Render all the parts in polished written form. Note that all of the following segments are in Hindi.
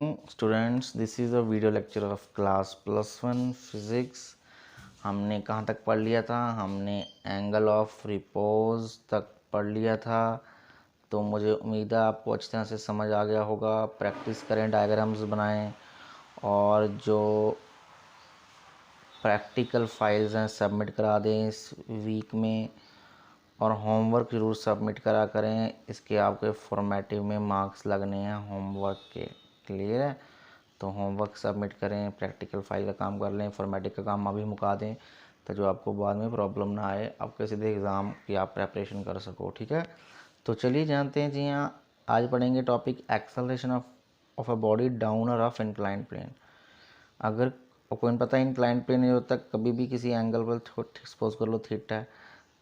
Students, this is a video lecture of class +1 physics. हमने कहाँ तक पढ़ लिया था? हमने एंगल ऑफ रिपोज तक पढ़ लिया था। तो मुझे उम्मीद है आपको अच्छी तरह से समझ आ गया होगा। प्रैक्टिस करें, डायग्राम्स बनाएं और जो प्रैक्टिकल फाइल्स हैं सबमिट करा दें इस वीक में, और होमवर्क ज़रूर सबमिट करा करें। इसके आपके फॉर्मेटिव में मार्क्स लगने हैं होमवर्क के। क्लियर है? तो होमवर्क सबमिट करें, प्रैक्टिकल फाइल का काम कर लें, फॉर्मेटिव का काम अभी मुका दें, तो जो आपको बाद में प्रॉब्लम ना आए, आपके सीधे एग्ज़ाम की आप प्रेपरेशन कर सको। ठीक है, तो चलिए जानते हैं जी। हाँ, आज पढ़ेंगे topic acceleration of a body down a rough inclined plane. अगर कोई पता है इंक्लाइंड प्लेन नहीं होता, कभी भी किसी एंगल पर सपोज कर लो थीटा है,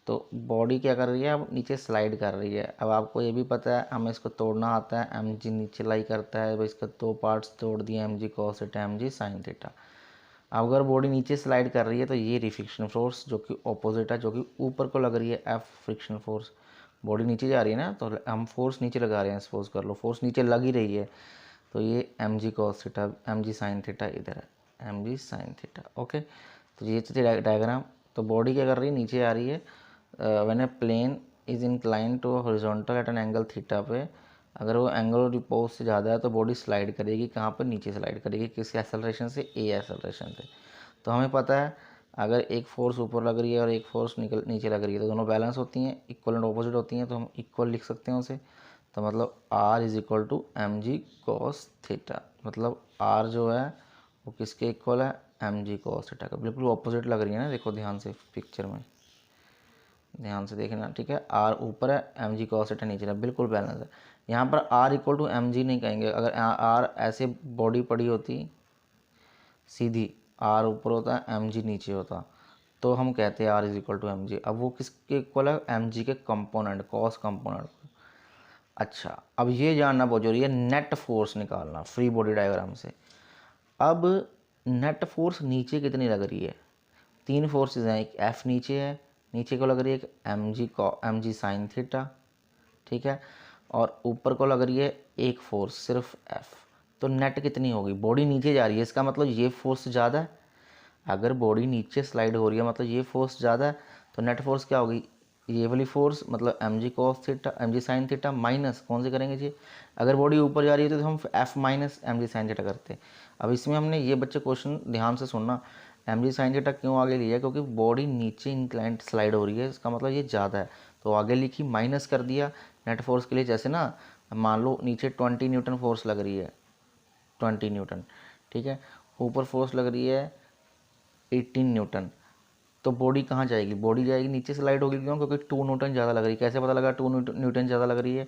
तो बॉडी क्या कर रही है? अब नीचे स्लाइड कर रही है। अब आपको ये भी पता है, हमें इसको तोड़ना आता है। एम जी नीचे लाई करता है, भाई इसका दो पार्ट्स तोड़ दिए, M G cos theta, M G sine theta. अब अगर बॉडी नीचे स्लाइड कर रही है तो ये रिफ्रिक्शन फोर्स जो कि ऑपोजिट है, जो कि ऊपर को लग रही है, एफ फ्रिक्शन फोर्स। बॉडी नीचे जा रही है ना, तो हम फोर्स नीचे लगा रहे हैं। सपोज कर लो फोर्स नीचे लग ही रही है, तो ये M G cos theta, M G sine theta इधर है, M G sine theta. Okay, तो ये थी डायग्राम। तो बॉडी क्या कर रही है? नीचे आ रही है। When a plane is incline to horizontal at an angle theta पे, अगर वो एंगल रिपोज से ज़्यादा है तो बॉडी स्लाइड करेगी। कहाँ पर? नीचे स्लाइड करेगी। किस एक्सेलरेशन से? ए एक्सेलरेशन से। तो हमें पता है, अगर एक फोर्स ऊपर लग रही है और एक फोर्स नीचे लग रही है, तो दोनों बैलेंस होती हैं, इक्वल एंड ऑपोजिट होती हैं, तो हम इक्वल लिख सकते हैं उसे। तो मतलब R is equal to M G cos theta. मतलब R जो है वो किसके इक्वल है? एम जी कॉस थीटा का। बिल्कुल ऑपोजिट लग रही है ना, देखो ध्यान से पिक्चर में, ध्यान से देखना। ठीक है, R ऊपर है, एम जी कॉस थीटा नीचे है, बिल्कुल बैलेंस है। यहाँ पर R equal to M G नहीं कहेंगे। अगर R ऐसे बॉडी पड़ी होती सीधी, R ऊपर होता है, एम जी नीचे होता, तो हम कहते हैं R is equal to M G. अब वो किसके इक्वल है? एम जी के कंपोनेंट, कॉस कंपोनेंट। अच्छा, अब ये जानना बहुत जरूरी है, नेट फोर्स निकालना फ्री बॉडी डायग्राम से। अब नेट फोर्स नीचे कितनी लग रही है? तीन फोर्सेस हैं। एक एफ नीचे है, नीचे को लग रही है एक एम जी साइन थीटा, ठीक है, और ऊपर को लग रही है एक फोर्स सिर्फ एफ। तो नेट कितनी होगी? बॉडी नीचे जा रही है, इसका मतलब ये फोर्स ज़्यादा है। अगर बॉडी नीचे स्लाइड हो रही है मतलब ये फोर्स ज़्यादा है, तो नेट फोर्स क्या होगी? ये वाली फोर्स, मतलब M G cos theta, M G sine theta minus कौन से करेंगे जी? अगर बॉडी ऊपर जा रही है तो हम F minus M G sine theta करते हैं। अब इसमें हमने ये बच्चे क्वेश्चन ध्यान से सुनना, एम जी साइन थीटा क्यों आगे लिया? क्योंकि बॉडी नीचे इंक्लाइंट स्लाइड हो रही है, इसका मतलब ये ज़्यादा है, तो आगे लिखी, माइनस कर दिया नेट फोर्स के लिए। जैसे ना, मान लो नीचे 20 न्यूटन फोर्स लग रही है, 20 न्यूटन, ठीक है, ऊपर फोर्स लग रही है 18 न्यूटन, तो बॉडी कहाँ जाएगी? बॉडी जाएगी नीचे स्लाइड होगी। क्यों? क्योंकि 2 न्यूटन ज़्यादा लग रही है। कैसे पता लगा 2 न्यूटन ज़्यादा लग रही है?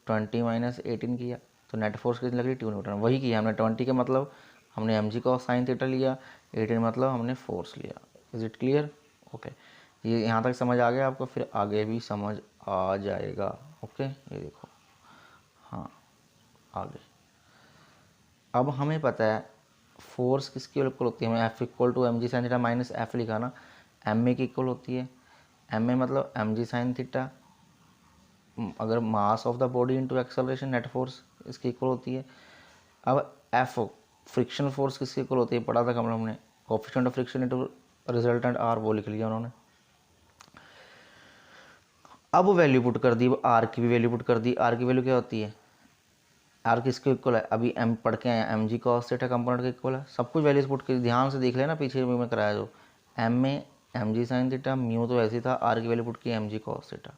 20 माइनस 18 किया, तो नेट फोर्स कितनी लग रही है? 2 न्यूटन। वही किया हमने। 20 के मतलब हमने एम जी का साइन थीटा लिया, 18 मतलब हमने फोर्स लिया। Is it clear? ओके, ये यहाँ तक समझ आ गया आपको, फिर आगे भी समझ आ जाएगा। ओके, ये देखो, हाँ आगे। अब हमें पता है फोर्स किसके इक्वल होती है? हमें F equal to M G sine theta minus F लिखा ना, एम ए की इक्वल होती है। एम ए मतलब एम जी साइन थीटा, अगर mass of the body into acceleration, net force इसकी इक्वल होती है। अब एफ फ्रिक्शन फोर्स किसकी इक्वल होती है? पढ़ा था कम हमने, coefficient of friction into resultant R, वो लिख लिया उन्होंने। अब वैल्यू पुट कर दी, आर की भी वैल्यू पुट कर दी। आर की वैल्यू क्या होती है? आर किसके इक्वल है? अभी एम पढ़ के आए, M G cos theta component के इक्वल है। सब कुछ वैल्यूज पुट कर, ध्यान से देख लेना पीछे में कराया जो। एम में M G sine theta, mu तो ऐसे ही था, आर की वैल्यू पुट की M G cos theta,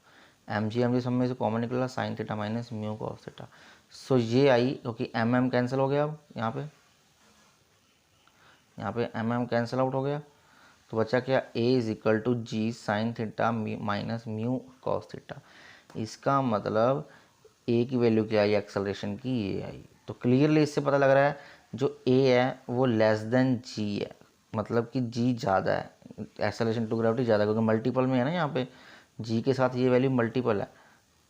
M G सब में से कॉमन निकला sine theta minus mu cos theta. So ये आई, क्योंकि एम एम कैंसिल हो गया। अब यहाँ पे एम एम कैंसिल आउट हो गया, तो बचा क्या? A is equal to G sine theta minus mu cos theta. इसका मतलब ए की वैल्यू क्या आई एक्सेलरेशन की? ये आई। तो क्लियरली इससे पता लग रहा है जो ए है वो लेस देन जी है, मतलब कि जी ज़्यादा है, एक्सेलरेशन टू ग्रेविटी ज़्यादा, क्योंकि मल्टीपल में है ना, यहाँ पे जी के साथ ये वैल्यू मल्टीपल है,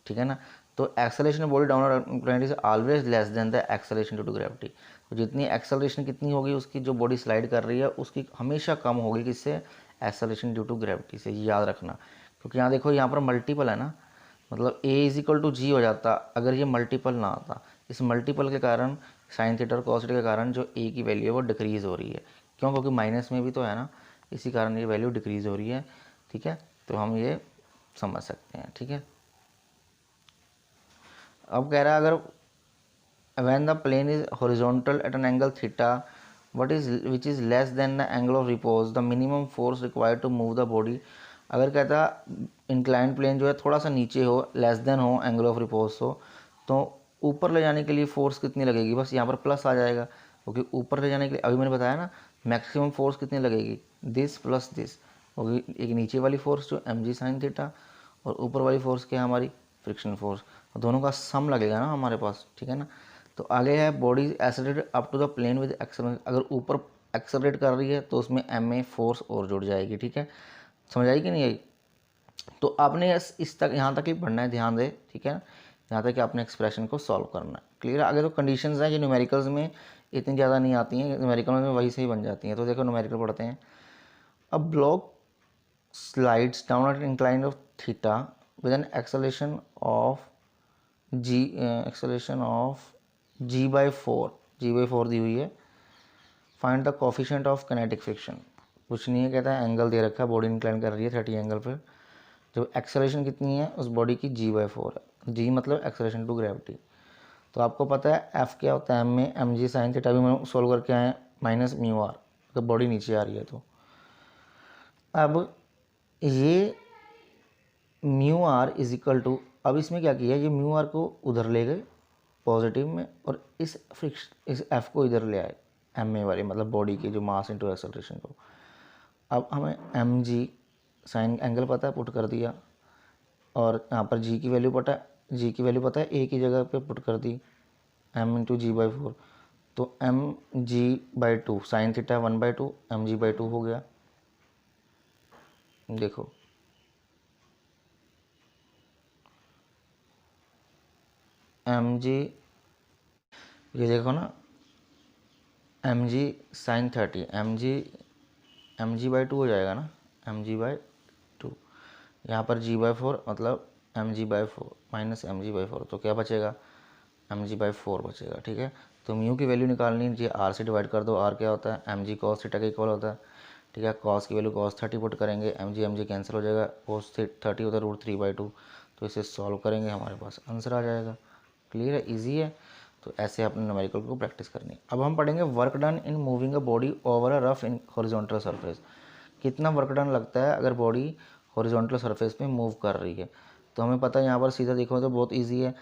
ठीक है ना। तो acceleration body downward is always less than the acceleration to gravity. तो जितनी एक्सेलरेशन कितनी होगी उसकी, जो बॉडी स्लाइड कर रही है उसकी हमेशा कम होगी किससे? एक्सेलरेशन ड्यू टू ग्रेविटी से। याद रखना, क्योंकि यहाँ देखो, यहाँ पर मल्टीपल है ना, मतलब ए इज इक्वल टू जी हो जाता अगर ये मल्टीपल ना आता। इस मल्टीपल के कारण साइन थीटा और कॉस थीटा के कारण जो ए की वैल्यू है वो डिक्रीज़ हो रही है। क्यों? क्योंकि माइनस में भी तो है ना, इसी कारण ये वैल्यू डिक्रीज़ हो रही है। ठीक है, तो हम ये समझ सकते हैं। ठीक है, अब कह रहा है अगर when the plane is horizontal at an angle theta which is less than the angle of repose, the minimum force required to move the body, अगर कहता इंक्लाइन प्लेन जो है थोड़ा सा नीचे हो, लेस देन हो एंगल ऑफ रिपोज हो, तो ऊपर ले जाने के लिए फोर्स कितनी लगेगी? बस यहाँ पर प्लस आ जाएगा, क्योंकि ऊपर ले जाने के लिए अभी मैंने बताया ना मैक्सिमम फोर्स कितनी लगेगी, दिस प्लस दिस होगी, एक नीचे वाली फोर्स जो एम जी साइन थीटा और ऊपर वाली फोर्स क्या है हमारी फ्रिक्शन फोर्स, दोनों का सम लगेगा ना हमारे पास। ठीक है ना, तो आगे है body accelerated up to the plane with acceleration, अगर ऊपर एक्सेलरेट कर रही है तो उसमें एम ए फोर्स और जुड़ जाएगी। ठीक है, समझ आई कि नहीं आई? तो आपने इस तक यहाँ तक ही पढ़ना है, ध्यान दे। ठीक है, यहाँ तक कि आपने एक्सप्रेशन को सॉल्व करना है। क्लियर है? आगे तो कंडीशंस हैं जो न्यूमेरिकल्स में इतनी ज़्यादा नहीं आती हैं, न्यूमेरिकल में वही से ही बन जाती हैं। तो देखो न्यूमेरिकल पढ़ते हैं। अब block slides down at incline of theta with an acceleration of g/4 दी हुई है। Find the coefficient of kinetic friction, कुछ नहीं है, कहता है एंगल दे रखा है, बॉडी इंक्लाइन कर रही है 30 एंगल पर, जो एक्सेलरेशन कितनी है उस बॉडी की g/4 है। g मतलब एक्सेलरेशन टू ग्रेविटी। तो आपको पता है f क्या होता है, m में एम जी साइन थीटा भी हम सोल्व करके आए माइनस म्यू आर, अगर बॉडी नीचे आ रही है तो। अब ये mu R is equal to, अब इसमें क्या किया, ये म्यू आर को उधर ले गए पॉजिटिव में और इस एफ को इधर ले आए एम ए वाले, मतलब बॉडी की जो मास इंटू एक्सेलरेशन को। अब हमें एम जी साइन एंगल पता है, पुट कर दिया, और यहाँ पर जी की वैल्यू पता है, जी की वैल्यू पता है, ए की जगह पे पुट कर दी एम इंटू g/4, तो M g/2 sine theta 1/2 M g/2 हो गया। देखो एम जी, ये देखो ना एम जी साइन 30 एम जी/2 हो जाएगा ना, mg/2, यहाँ पर g/4 मतलब mg/4 माइनस mg/4, तो क्या बचेगा mg/4 बचेगा। ठीक है, तो म्यू की वैल्यू निकालनी है, आर से डिवाइड कर दो, आर क्या होता है mg cos थीटा के इक्वल होता है। ठीक है, cos की वैल्यू cos 30 पुट करेंगे, mg कैंसिल हो जाएगा, cos 30 होता है √3/2, तो इसे सॉल्व करेंगे हमारे पास आंसर आ जाएगा। क्लियर है, ईजी है। तो ऐसे अपने न्यूमेरिकल को प्रैक्टिस करनी है। अब हम पढ़ेंगे work done in moving a body over a rough in horizontal surface, कितना वर्क डन लगता है अगर बॉडी हॉरिजॉन्टल सरफेस पे मूव कर रही है। तो हमें पता है यहाँ पर सीधा देखो तो बहुत इजी है,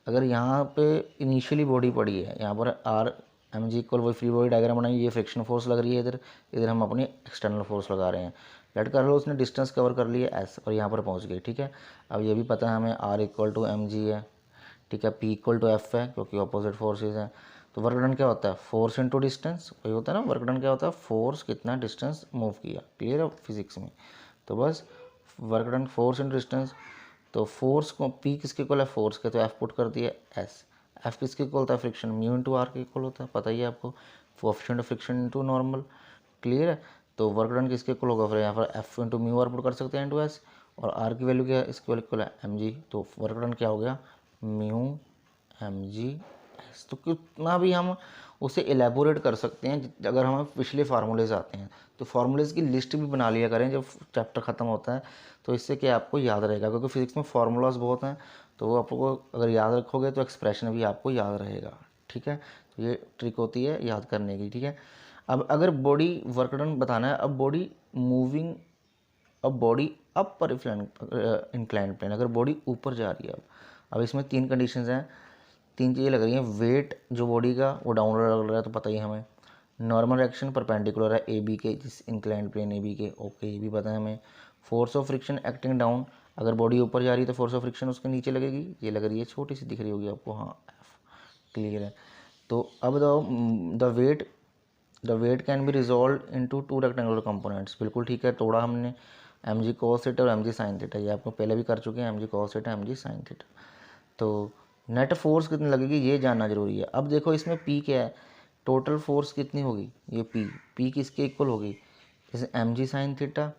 अगर यहाँ पे इनिशियली बॉडी पड़ी है, यहाँ पर आर एम जी इक्वल वही फ्री बॉडी डायग्राम बनाई, ये फ्रिक्शन फोर्स लग रही है इधर, इधर हम अपनी एक्सटर्नल फोर्स लगा रहे हैं। लेट कर लो उसने डिस्टेंस कवर कर लिया एस और यहाँ पर पहुँच गई। ठीक है, अब ये भी पता है हमें R equal to M G है। ठीक है, पी इक्वल टू एफ है क्योंकि अपोजिट फोर्सेज हैं। तो वर्क डन क्या होता है, फोर्स इनटू डिस्टेंस, वही होता है ना वर्क डन क्या होता है, फोर्स कितना डिस्टेंस मूव किया। क्लियर है फिजिक्स में, तो बस work done force into distance. तो फोर्स को पी किसके इक्वल है, फोर्स के, तो एफ पुट कर दिया एस। एफ किसके इक्वल होता है, फ्रिक्शन, म्यू इंटू आर के इक्वल होता है, पता ही है आपको, coefficient of friction into normal. Clear है, तो वर्क डन किसके इक्वल होगा, फिर यहाँ पर F into mu R put कर सकते हैं इंटू एस, और आर की वैल्यू क्या है, इसके इक्वल है एम जी, तो वर्क डन क्या हो गया म्यू एम जी एस। तो कितना भी हम उसे एलेबोरेट कर सकते हैं अगर हमें पिछले फार्मूलेज आते हैं, तो फार्मूलेज की लिस्ट भी बना लिया करें जब चैप्टर ख़त्म होता है, तो इससे क्या आपको याद रहेगा, क्योंकि फिजिक्स में फार्मूलाज बहुत हैं, तो वो आपको अगर याद रखोगे तो एक्सप्रेशन भी आपको याद रहेगा। ठीक है, तो ये ट्रिक होती है याद करने की। ठीक है, अब अगर बॉडी वर्क डन बताना है, अब बॉडी मूविंग, अब बॉडी अप पर इंक्लाइंड प्लेन, अगर बॉडी ऊपर जा रही है, अब इसमें तीन कंडीशंस हैं, तीन चीज़ें लग रही हैं, वेट जो बॉडी का वो डाउनवर्ड लग रहा है तो पता ही हमें, नॉर्मल एक्शन परपेंडिकुलर है ए बी के, जिस इंक्लाइंड प्लेन ए बी के, ओके ये भी पता है हमें, force of friction acting down, अगर बॉडी ऊपर जा रही है तो फोर्स ऑफ फ्रिक्शन उसके नीचे लगेगी, ये लग रही है छोटी सी दिख रही होगी आपको, हाँ एफ। क्लियर है, तो अब the weight can be resolved into two rectangular components, बिल्कुल ठीक है, तोड़ा हमने एम जी कॉस थीटा और एम जी साइन थीटा, ये आपको पहले भी कर चुके हैं, M G cos theta M G sine theta. तो नेट फोर्स कितनी लगेगी ये जानना जरूरी है। अब देखो इसमें पी क्या है, टोटल फोर्स कितनी होगी, ये पी किसके इक्वल होगी, जैसे M G sine theta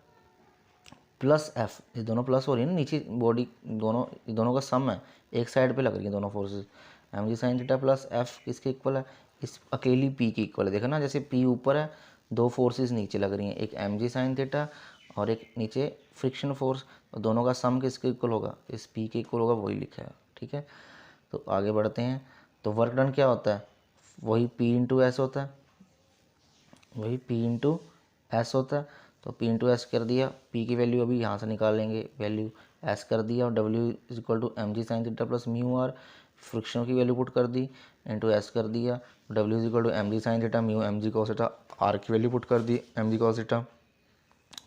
plus F, ये दोनों प्लस हो रही है ना नीचे बॉडी, दोनों का सम है, एक साइड पे लग रही है दोनों forces, M G sine theta plus F किसके इक्वल है, इस अकेली पी की इक्वल है। देखो ना, जैसे पी ऊपर है, दो फोर्सेस नीचे लग रही हैं, एक एम जी साइन थीटा और एक नीचे फ्रिक्शन फोर्स, और दोनों का सम किसके इक्वल होगा, इस पी के इक्वल होगा, वही लिखा है। ठीक है, तो आगे बढ़ते हैं। तो वर्क डन क्या होता है, वही पी इंटू एस होता है, वही पी इंटू एस होता है। तो पी इंटू एस कर दिया, पी की वैल्यू अभी यहाँ से निकालेंगे, वैल्यू एस कर दिया, और W is equal to M G sine theta plus mu R, friction की वैल्यू पुट कर दी, इंटू एस कर दिया, W is equal to M G sine theta mu M G cos theta, R की वैल्यू पुट कर दी एम जी कॉस थीटा।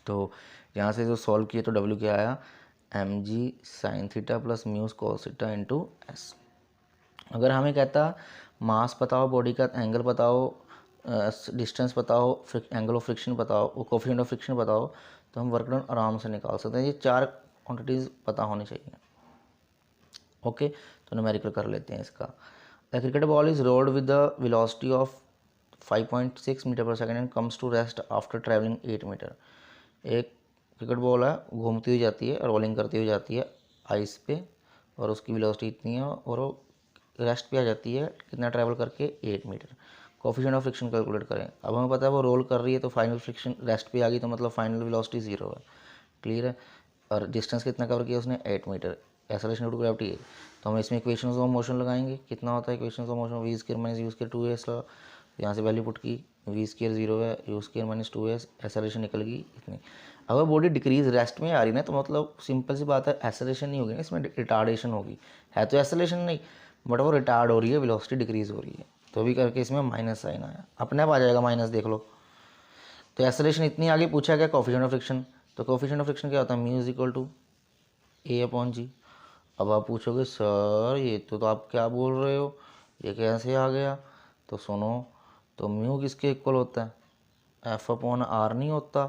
तो यहाँ से जो सॉल्व किया तो डब्ल्यू क्या आया, M G sine theta plus mus cos theta into S. अगर हमें कहता मास बताओ, बॉडी का एंगल बताओ, डिस्टेंस बताओ, एंगल ऑफ फ्रिक्शन बताओ, कोफिशिएंट ऑफ फ्रिक्शन बताओ, तो हम वर्क डन आराम से निकाल सकते हैं। ये चार क्वांटिटीज़ पता होनी चाहिए। ओके, तो न्यूमेरिकल कर लेते हैं इसका। The cricket ball is rolled with the velocity of 5.6 metre per second and comes to rest after travelling 8 metre. एक क्रिकेट बॉल है, घूमती हुई जाती है, रोलिंग करती हुई जाती है आइस पे, और उसकी वेलोसिटी इतनी है, और वो रेस्ट पे आ जाती है, कितना ट्रैवल करके, 8 metre. Coefficient of friction calculate करें। अब हमें पता है वो रोल कर रही है, तो फाइनल फ्रिक्शन रेस्ट पे आ गई, तो मतलब फाइनल वेलोसिटी 0 है। क्लियर है। और डिस्टेंस कितना कवर किया उसने, 8 metre. Acceleration due to gravity है। तो हम इसमें इक्वेशंस ऑफ मोशन लगाएंगे। कितना होता है equations of motion, V square minus U square 2s। यहाँ से वैल्यू पुट की, वी स्क्वायर 0 है, you square minus 2s, acceleration निकल गई इतनी। अगर बॉडी डिक्रीज रेस्ट में आ रही ना, तो मतलब सिंपल सी बात है, एक्सेलरेशन नहीं होगी ना, इसमें रिटार्डेशन होगी। है तो एक्सेलरेशन नहीं, बट वो रिटार्ड हो रही है, वेलोसिटी डिक्रीज हो रही है, तो भी करके इसमें माइनस साइन आया, अपने आप आ जाएगा माइनस, देख लो। तो एक्सेलरेशन इतनी आगे पूछा गया, कोफिशिएंट ऑफ फ्रिक्शन। तो कोफिशिएंट ऑफ फ्रिक्शन क्या होता है, mu is equal to A upon G. अब आप पूछोगे सर ये तो आप क्या बोल रहे हो, ये कैसे आ गया। तो सुनो, तो म्यू किसके इक्वल होता है, एफ अपॉन आर नहीं होता।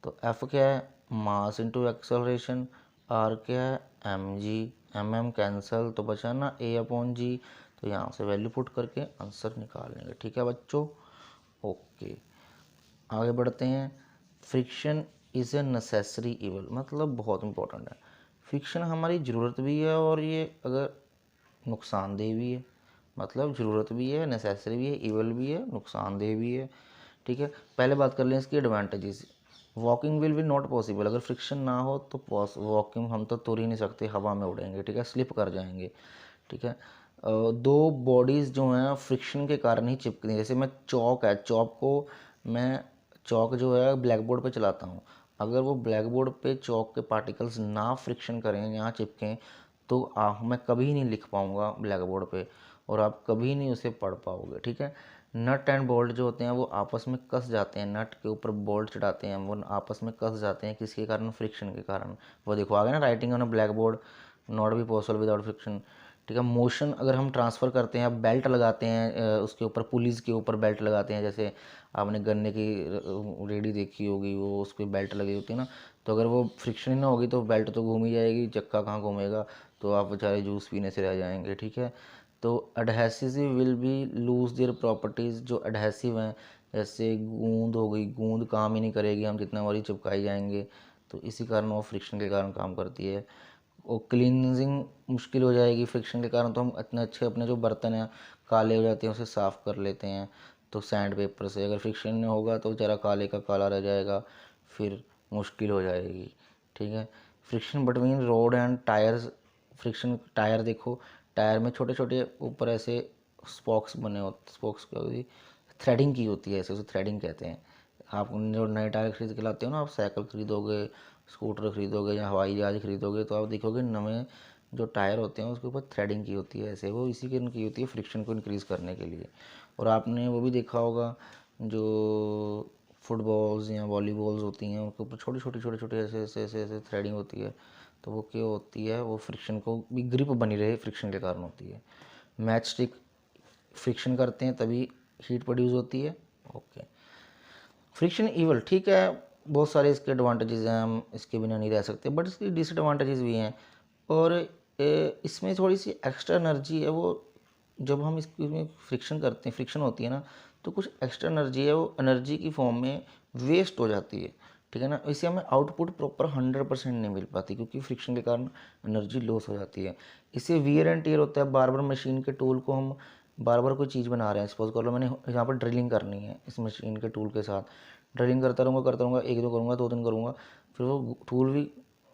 तो एफ क्या है, मास इंटू एक्सेलरेशन, आर क्या है, M G, M M cancel, तो बचा ना ए अपॉन जी। तो यहाँ से वैल्यू पुट करके आंसर निकाल लेंगे। ठीक है बच्चों, ओके आगे बढ़ते हैं। Friction is a necessary evil, मतलब बहुत इंपॉर्टेंट है। फ्रिक्शन हमारी ज़रूरत भी है, और ये अगर नुकसानदेह भी है, मतलब ज़रूरत भी है, नेसेसरी भी है, इवल भी है, नुकसानदेह भी है। ठीक है, पहले बात कर लें इसकी advantages. Walking will be not possible, अगर फ्रिक्शन ना हो तो वॉकिंग हम तो तुर ही नहीं सकते, हवा में उड़ेंगे। ठीक है, स्लिप कर जाएंगे। ठीक है, दो बॉडीज़ जो हैं फ्रिक्शन के कारण ही चिपकती हैं। जैसे मैं चौक है, चौक को मैं चौक जो है ब्लैक बोर्ड पे चलाता हूँ, अगर वो ब्लैक बोर्ड पे चौक के पार्टिकल्स ना फ्रिक्शन करें, यहाँ चिपकें, तो मैं कभी नहीं लिख पाऊँगा ब्लैक बोर्ड पे, और आप कभी नहीं उसे पढ़ पाओगे। ठीक है, नट एंड बोल्ट जो होते हैं वो आपस में कस जाते हैं, नट के ऊपर बोल्ट चढ़ाते हैं, वो आपस में कस जाते हैं, किसके कारण, फ्रिक्शन के कारण। वो देखो आगे ना, writing on a black board not be possible without friction. ठीक है, मोशन अगर हम ट्रांसफ़र करते हैं, बेल्ट लगाते हैं उसके ऊपर, पुलिस के ऊपर बेल्ट लगाते हैं, जैसे आपने गन्ने की रेडी देखी होगी, वो उस पर बेल्ट लगी होती है ना, तो अगर वो फ्रिक्शन ही ना होगी तो बेल्ट तो घूम ही जाएगी, चक्का कहाँ घूमेगा, तो आप बेचारे जूस पीने से रह जाएंगे। ठीक है, तो adhesive will be lose their properties, जो एडहेसिव हैं, जैसे गूंद हो गई, गूंद काम ही नहीं करेगी, हम जितना मर्जी चिपकाई जाएंगे, तो इसी कारण वो फ्रिक्शन के कारण काम करती है। और क्लींजिंग मुश्किल हो जाएगी फ्रिक्शन के कारण, तो हम इतने अच्छे अपने जो बर्तन हैं काले हो जाते हैं उसे साफ़ कर लेते हैं तो सैंड पेपर से, अगर फ्रिक्शन नहीं होगा तो ज़रा काले का काला रह जाएगा, फिर मुश्किल हो जाएगी। ठीक है, friction between road and tyres, friction tyre देखो, टायर में छोटे छोटे ऊपर ऐसे स्पॉक्स बने होते, स्पॉक्स क्या होती, थ्रेडिंग की होती है, ऐसे उसे थ्रेडिंग कहते हैं। आप जो नए टायर खरीद के लाते हो ना, आप साइकिल खरीदोगे, स्कूटर खरीदोगे या हवाई जहाज खरीदोगे, तो आप देखोगे नए जो टायर होते हैं उसके ऊपर थ्रेडिंग की होती है, ऐसे वो इसी के की होती है फ्रिक्शन को इंक्रीज़ करने के लिए। और आपने वो भी देखा होगा जो फुटबॉल्स या वॉलीबॉल्स होती हैं उनके ऊपर छोटे छोटे ऐसे ऐसे ऐसे ऐसे थ्रेडिंग होती है, तो वो क्या होती है, वो फ्रिक्शन को भी ग्रिप बनी रहे फ्रिक्शन के कारण होती है। मैच स्टिक फ्रिक्शन करते हैं तभी हीट प्रोड्यूस होती है। ओके, फ्रिक्शन इवल, ठीक है, बहुत सारे इसके एडवांटेजेस हैं, हम इसके बिना नहीं रह सकते, बट इसकी डिसएडवांटेजेस भी हैं। और इसमें थोड़ी सी एक्स्ट्रा एनर्जी है, वो जब हम इसमें फ्रिक्शन करते हैं, फ्रिक्शन होती है ना, तो कुछ एक्स्ट्रा एनर्जी है, वो एनर्जी की फॉर्म में वेस्ट हो जाती है। ठीक है ना, इससे हमें आउटपुट प्रॉपर 100% नहीं मिल पाती, क्योंकि फ्रिक्शन के कारण एनर्जी लॉस हो जाती है। इससे वियर एंड टेयर होता है, बार बार मशीन के टूल को हम बार बार कोई चीज़ बना रहे हैं, सपोज कर लो मैंने यहाँ पर ड्रिलिंग करनी है इस मशीन के टूल के साथ, ड्रिलिंग करता रहूँगा, एक दो करूँगा, 2 दिन करूँगा, फिर वो टूल भी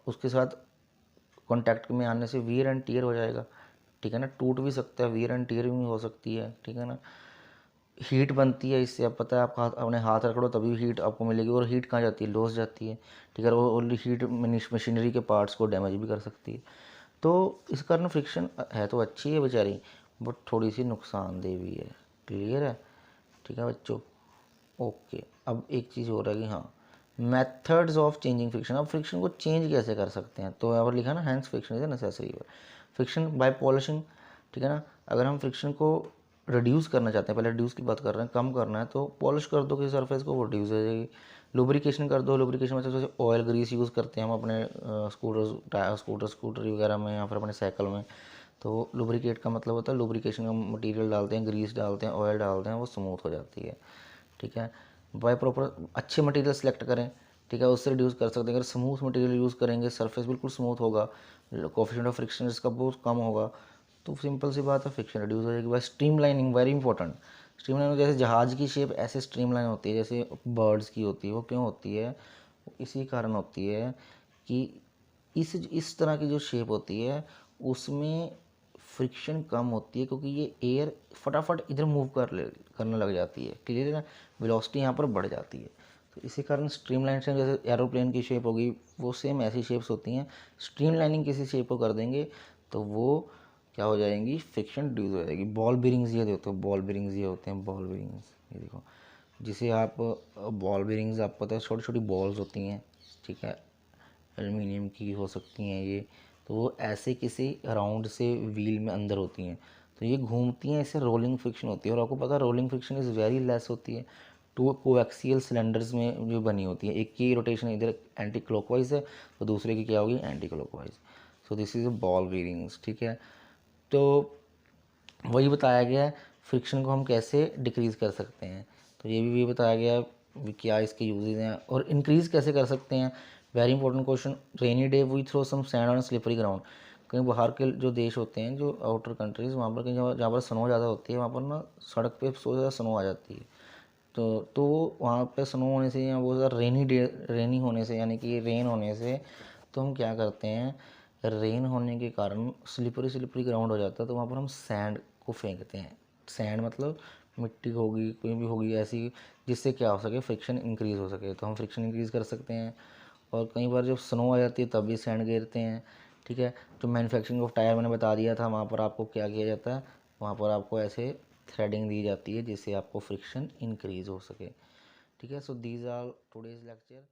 उसके साथ कॉन्टैक्ट में आने से वियर एंड टियर हो जाएगा, ठीक है ना, टूट भी सकता है, वियर एंड टियर भी हो सकती है, ठीक है ना। हीट बनती है इससे, अब पता है आप अपने हाथ रगड़ो तभी हीट आपको मिलेगी, और हीट कहाँ जाती है, लॉस जाती है, ठीक है, और हीट मशीनरी के पार्ट्स को डैमेज भी कर सकती है। तो इस कारण फ्रिक्शन है तो अच्छी है बेचारी, बट थोड़ी सी नुकसानदेह भी है। क्लियर है, ठीक है बच्चों। ओके, अब एक चीज़ हो रहा है कि हाँ, मेथड्स ऑफ चेंजिंग फ्रिक्शन, अब फ्रिक्शन को चेंज कैसे कर सकते हैं, तो यहाँ पर लिखा ना, hence friction is necessary friction by polishing, ठीक है ना। अगर हम फ्रिक्शन को रिड्यूस करना चाहते हैं, पहले रिड्यूस की बात कर रहे हैं, कम करना है तो पॉलिश कर दो किसी सरफेस को, वो रिड्यूस हो जाएगी। लुब्रिकेशन कर दो, लुब्रिकेशन मतलब जैसे ऑयल ग्रीस यूज़ करते हैं हम अपने स्कूटरी वगैरह में या फिर अपने साइकिल में, तो लुब्रिकेट का मतलब होता है लुब्रिकेशन का मटेरियल डालते हैं, ग्रीस डालते हैं, ऑयल डालते हैं, वो स्मूथ हो जाती है, ठीक है। बाय प्रॉपर अच्छे मटेरियल सेलेक्ट करें, ठीक है, उससे रिड्यूस कर सकते हैं। अगर स्मूथ मटेरियल यूज़ करेंगे, सरफेस बिल्कुल स्मूथ होगा, कोफिशिएंट ऑफ फ्रिक्शन इसका बहुत कम होगा, तो सिंपल सी बात है, फ्रिक्शन रिड्यूस हो जाएगी। By streamlining, very important. Streamlining जैसे जहाज़ की शेप ऐसे स्ट्रीम लाइन होती है जैसे बर्ड्स की होती है, वो क्यों होती है, इसी कारण होती है कि इस तरह की जो शेप होती है उसमें फ्रिक्शन कम होती है, क्योंकि ये एयर फटाफट इधर मूव करने लग जाती है, क्लियर है ना, वेलोसिटी यहाँ पर बढ़ जाती है। तो इसी कारण स्ट्रीमलाइन से जैसे एरोप्लेन की शेप होगी, वो सेम ऐसी शेप्स होती हैं, स्ट्रीमलाइनिंग किसी शेप को कर देंगे तो वो क्या हो जाएंगी, फ्रिक्शन रिड्यूस हो जाएगी। बॉल बेरिंग्स ये होते हैं, बॉल बेरिंग्स ये होते हैं, बॉल बेरिंग्स ये देखो, जिसे आप बॉल बेरिंग्स आपको पता है छोटी छोटी बॉल्स होती हैं, ठीक है, एल्युमिनियम की हो सकती हैं ये, तो वो ऐसे किसी राउंड से व्हील में अंदर होती हैं, तो ये घूमती हैं, इससे रोलिंग फ्रिक्शन होती है। और आपको पता है rolling friction is very less होती है, टू कोएक्सियल सिलेंडर्स में जो बनी होती है, एक की रोटेशन इधर एंटी क्लॉकवाइज है तो दूसरे की क्या होगी, anti clockwise. So this is a ball bearings, ठीक है। तो वही बताया गया है फ्रिक्शन को हम कैसे डिक्रीज़ कर सकते हैं, तो ये भी बताया गया है क्या इसके यूजेज हैं, और इंक्रीज़ कैसे कर सकते हैं। Very important question, rainy day we throw some sand on slippery ground. कहीं बाहर के जो देश होते हैं, जो आउटर कंट्रीज़, वहाँ पर कहीं जहाँ पर स्नो ज़्यादा होती है, वहाँ पर ना सड़क पे सो ज़्यादा स्नो आ जाती है, तो वहाँ पे स्नो होने से या वो ज़्यादा रेनी होने से, यानी कि रेन होने से, तो हम क्या करते हैं, रेन होने के कारण स्लिपरी स्लिपरी ग्राउंड हो जाता है, तो वहाँ पर हम सैंड को फेंकते हैं। सैंड मतलब मिट्टी होगी, कोई भी होगी ऐसी, जिससे क्या हो सके, फ्रिक्शन इंक्रीज़ हो सके, तो हम फ्रिक्शन इंक्रीज़ कर सकते हैं। और कई बार जब स्नो आ जाती है तब भी सैंड गिरते हैं, ठीक है। तो मैन्युफैक्चरिंग ऑफ टायर मैंने बता दिया था, वहाँ पर आपको क्या किया जाता है, वहाँ पर आपको ऐसे थ्रेडिंग दी जाती है जिससे आपको फ्रिक्शन इंक्रीज़ हो सके, ठीक है। So these are today's lecture.